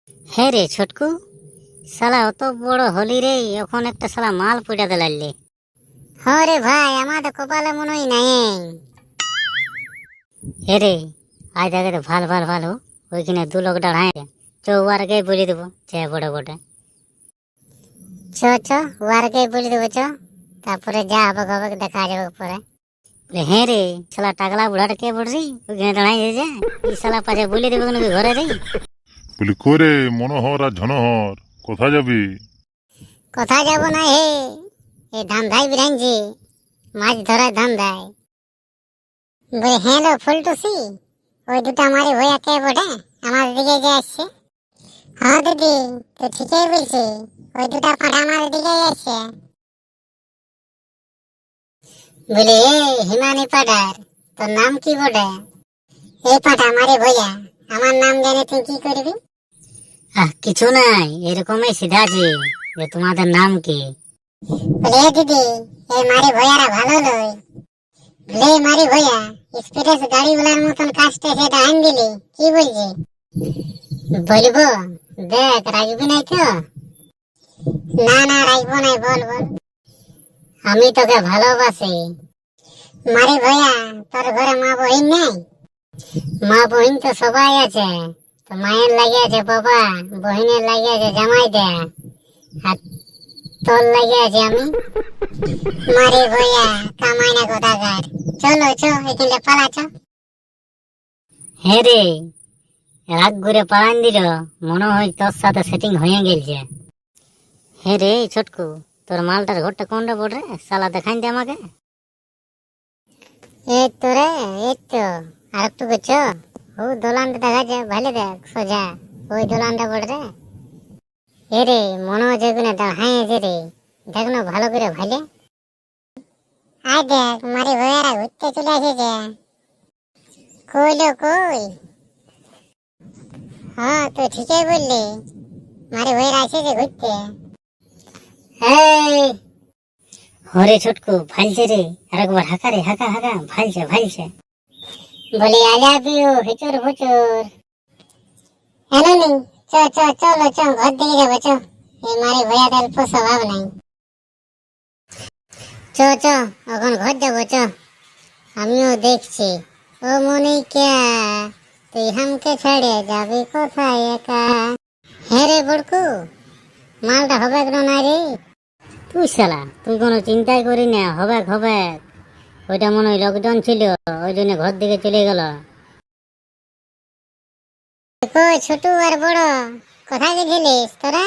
হ্যাঁ রে ছোটকু, শালা অত বড় হলি রে, এখন একটা শালা মাল পুটাতে লাগলে। হ্যাঁ রে ভাই, আমাদের কপালে মনে হয় নাই। হে রে, আজ আগে তো ভাল ভাল ভালো ওইখানে 2 লোক দাঁড়ায় ওয়ারকে বলে দেবো যে বড় বড় চ চ ওয়ারকে বলে দেবো চ, তারপরে যা হবে হবে দেখা যাবে পরে। বলে হ্যাঁ রে, শালা টাকলা বুড়াটা কে বলছি ওইখানে দাঁড়াই যে এই শালা পাশে বলে দেবে কোনো ঘরে রে। বলি করে মনোহর আর ঝনহর কোথায় যাবি? কোথায় যাবো না হে, এই ধান্ধাই বিরাইছি, মাছ ধরার ধান্ধায়। বলে হ্যাঁ লো ফুলটুসি, ওই দুটো আমারই ভইয়া কে বটে আমার দিকে যে আসছে? হ্যাঁ দিদি, তুই ঠিকই বলছি, ওই দুটা পাঠা আমার দিকে আসছে। বলে হিমানি পাঠার, তোর নাম কি বটে? এই পাঠা আমারই ভইয়া, আমার নাম জানে তুই কি করবি? কিছু নাই, এরকমই সিধা আছে যে তোমাদের নাম কি। বলে দিদি, এই মারি ভইয়ারা ভালো লই, বলে মারি ভইয়া এক্সপ্রেস গাড়িগুলার মতন কাজটা সেটা আইন দিলি, কি বলছি? বলবো, দেখ রাখবি নাই তো? না না রাখবো নাই, বল বল। আমি তোকে ভালোবাসি। মারি ভইয়া, তোর ঘরে মা বহিন নাই? মা বহিন তো সবাই আছে, তো মায়ের লাগে আছে বাবা, বহিনের লাগে আছে জামাই দে, আর তোর লাগে আছে আমি। মারি ভইয়া কামাই না কোথাকার, চলো চো এখানে পালা চো। হ্যাঁ রে, রাগ ঘুরে পালান দিল, মনে হয় তোর সাথে সেটিং হয়ে গেছে। হ্যাঁ রে ছোটকু, তোর মালটার ঘরটা কোনটা পড় রে, শালা দেখাই দে আমাকে। এই তো রে, এই তো আর একটু চ, ও দোলানটা দেখা যায়, ভালো দেখ সোজা, ওই দোলানটা পড় রে। এ রে মনে হচ্ছে ওখানে দাঁড়াইছে রে, দেখ না ভালো করে ভালে। আয় দেখ মারি ভয়ারা ঘুরতে চলে এসেছে। কইলো কই? হ্যাঁ তুই ঠিকই বললি, মারি ভয়ারা এসেছে ঘুরতে। এই হরে ছোটকু ভালছে রে, আরেকবার হাঁকা রে, হাঁকা হাঁকা, ভালছে ভালছে। বলি আই লাভ ইউ হিচুর ফুচুর। এলো নি, চ চ চলো চ, ঘর দিকে যাবো চ, এই মারি ভয়া অল্প স্বভাব নাই। চ চ এখন ঘর যাবো চ, আমিও দেখছি। ও মনিকা, তুই হামকে ছেড়ে যাবি কোথায় একা? হ্যাঁ রে বড়কু, মালটা হবে কেন না রে? তুই শালা, তুই কোনো চিন্তাই করি না, হবে হবে। ওইটা মনে হয় লোকজন ছিল, ওই জন্য ঘর দিকে চলে গেল। কই ছোট আর বড়, কোথায় গেছিলিস তোরা?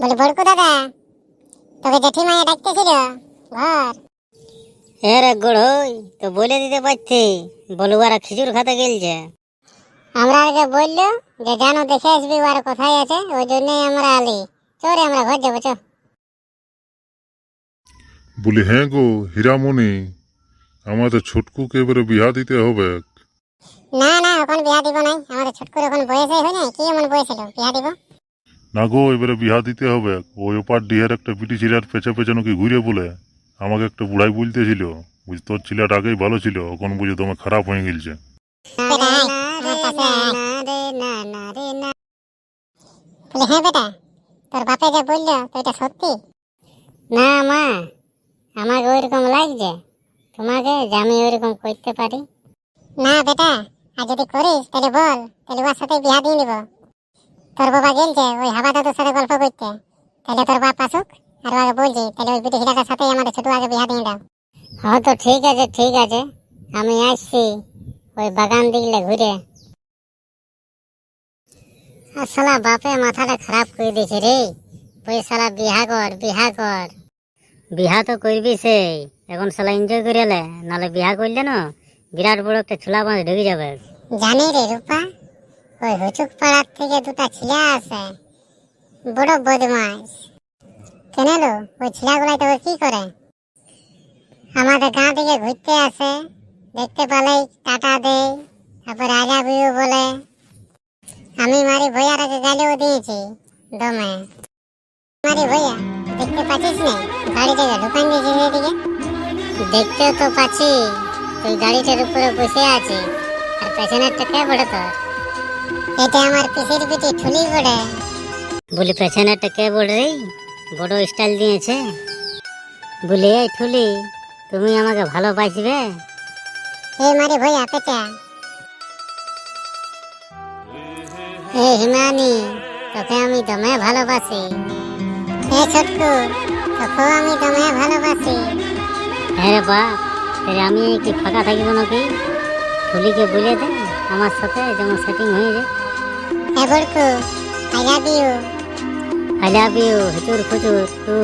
বলে বড়কু দাদা, তোকে জেঠিমাইয়া ডাকতেছিল ঘর। এর গড়ই তো বলে দিতে পারছি, বলুয়ারা খিচুর খাতে গেলছে। আমরা আগে বললো যে জানো দেখে আসবি ওর কোথায় আছে, ওই জন্যই আমরা আলি। চরে আমরা ঘর যাবো চ। বলি হ্যাঁ গো হীরামণি, আমাদের ছোটকুকে এবারে বিহা দিতে হবে। না না এখন বিয়া দিব নাই, আমাদের ছোটকুর এখন বয়সই হয় নাই, কি এমন বয়স হলো বিয়া দিব? না গো এবারে বিহা দিতে হবে। ওই ওপার ডিহের একটা বিটি ছিলার পেছে পেছে নাকি ঘুরে বলে আমাকে একটা বুড়াই বলতেছিল, বুঝ তোর ছিলাটা আগেই ভালো ছিল, এখন বুঝে তোমার খারাপ হয়ে গেলছে। হ্যাঁ বেটা, তোর বাপে যে বললো তো এটা সত্যি? না মা, আমাকে ওইরকম লাগছে তোমাকে যে আমি ওইরকম করতে পারি। না বেটা, আর যদি করিস তাহলে বল, তাহলে ওর সাথে বিয়া দিয়ে দিব। তোর বাবা গেলছে ওই হাবা দাদুর সাথে গল্প করতে, তাহলে তোর বাপ আসুক আর ওকে বলছি, তাহলে ওই বিটি হিলাটার সাথে আমাদের ছোট আগে বিয়া দিয়ে দাও। হ্যাঁ তো ঠিক আছে ঠিক আছে, আমি আসছি ওই বাগান দিকলে ঘুরে। আর শালা বাপে মাথাটা খারাপ করে দিয়েছে রে, ওই শালা বিহা কর বিহা কর। বিহা তো করবি সেই, এখন শালা এনজয় করে লে, নাহলে বিহা করলে না বিরাট বড় একটা ছোলা বাঁধ ঢুকে যাবে। জানি রে রূপা, ওই হুচুক পাড়ার থেকে দুটা ছিলা আছে, বড় বদমাস। কেন লো, ওই ছিলাগুলাই তোকে কি করে? আমাদের গাঁ থেকে ঘুরতে আসে, দেখতে পালেই টাটা দেয়, তারপর আই লাভ ইউ বলে। আমি মারি ভইয়াটাকে গালিও দিয়েছি দমে। মারি ভইয়া দেখতে পাচ্ছিস না গাড়ি থেকে ঢুকান দিয়েছিস এদিকে? দেখতে তো পাচ্ছি, তুই গাড়িটার উপরে বসে আছিস, আর পেছনেরটা কে বড় তোর? এটা আমার পিসির পিঠে ঠুলি বড়ে। বলি পেছনেরটা কে বড় রে, বড় স্টাইল দিয়েছে। বলি এই ঠুলি, তুমি আমাকে ভালোবাসবে? এই মারে ভইয়া পেটা। এই হিমানি, তোকে আমি দমে ভালোবাসি। এই ছোটকু, তোকেও আমি দমে ভালোবাসি। হ্যাঁ রে বাপ, তাহলে আমি কি ফাঁকা থাকিব নাকি? ঠুলিকে বলে দে আমার সাথে যেমন সেটিং হয়ে যায়। হ্যাঁ বড়কু, I love you. I love you হুচুর ফুচুর টু।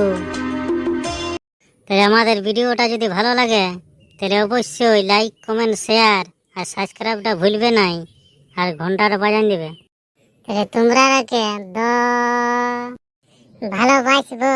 তাহলে আমাদের ভিডিওটা যদি ভালো লাগে তাহলে অবশ্যই লাইক কমেন্ট শেয়ার আর সাবস্ক্রাইবটা ভুলবে নাই, আর ঘন্টাটা বাজান দিবে। তাহলে তোমরা ভালোবাসবো।